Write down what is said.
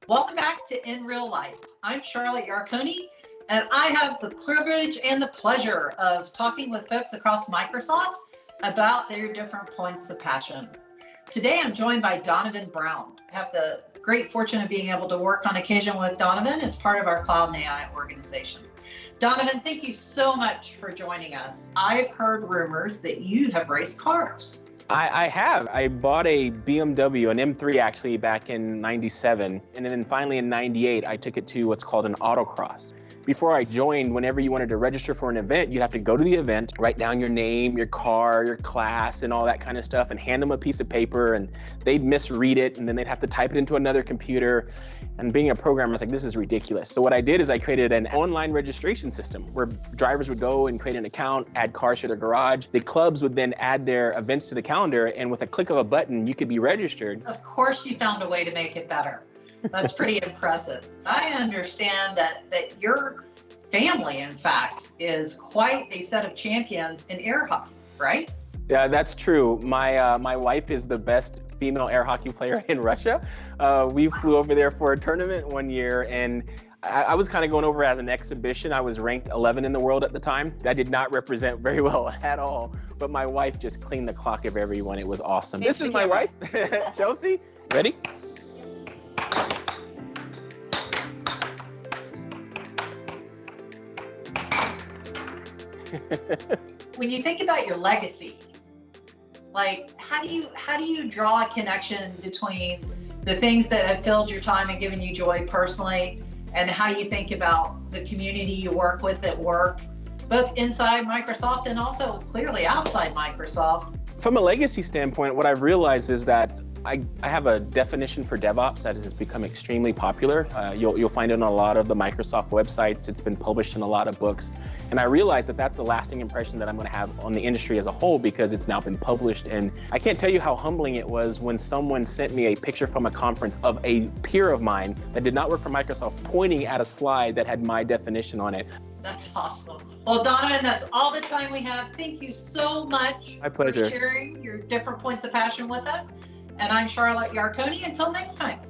Welcome back to In Real Life. I'm Charlotte Yarconi, and I have the privilege and the pleasure of talking with folks across Microsoft about their different points of passion. Today, I'm joined by Donovan Brown. I have the great fortune of being able to work on occasion with Donovan as part of our Cloud and AI organization. Donovan, thank you so much for joining us. I've heard rumors that you have raced cars. I have. I bought a BMW, an M3 actually, back in '97. And then finally in '98, I took it to what's called an autocross. Before I joined, whenever you wanted to register for an event, you'd have to go to the event, write down your name, your car, your class, and all that kind of stuff, and hand them a piece of paper, and they'd misread it, and then they'd have to type it into another computer. And being a programmer, I was like, this is ridiculous. So what I did is I created an online registration system where drivers would go and create an account, add cars to their garage. The clubs would then add their events to the calendar, and with a click of a button, you could be registered. Of course you found a way to make it better. That's pretty impressive. I understand that your family, in fact, is quite a set of champions in air hockey, right? Yeah, that's true. My wife is the best female air hockey player in Russia. We flew over there for a tournament one year, and I was kind of going over as an exhibition. I was ranked 11 in the world at the time. That did not represent very well at all, but my wife just cleaned the clock of everyone. It was awesome. This is my wife, Chelsea. Ready? When you think about your legacy, like how do you draw a connection between the things that have filled your time and given you joy personally, and how you think about the community you work with at work, both inside Microsoft and also clearly outside Microsoft? From a legacy standpoint, what I've realized is that I have a definition for DevOps that has become extremely popular. You'll find it on a lot of the Microsoft websites. It's been published in a lot of books. And I realize that that's the lasting impression that I'm going to have on the industry as a whole, because it's now been published. And I can't tell you how humbling it was when someone sent me a picture from a conference of a peer of mine that did not work for Microsoft pointing at a slide that had my definition on it. That's awesome. Well, Donovan, that's all the time we have. Thank you so much for sharing your different points of passion with us. And I'm Charlotte Yarconi. Until next time.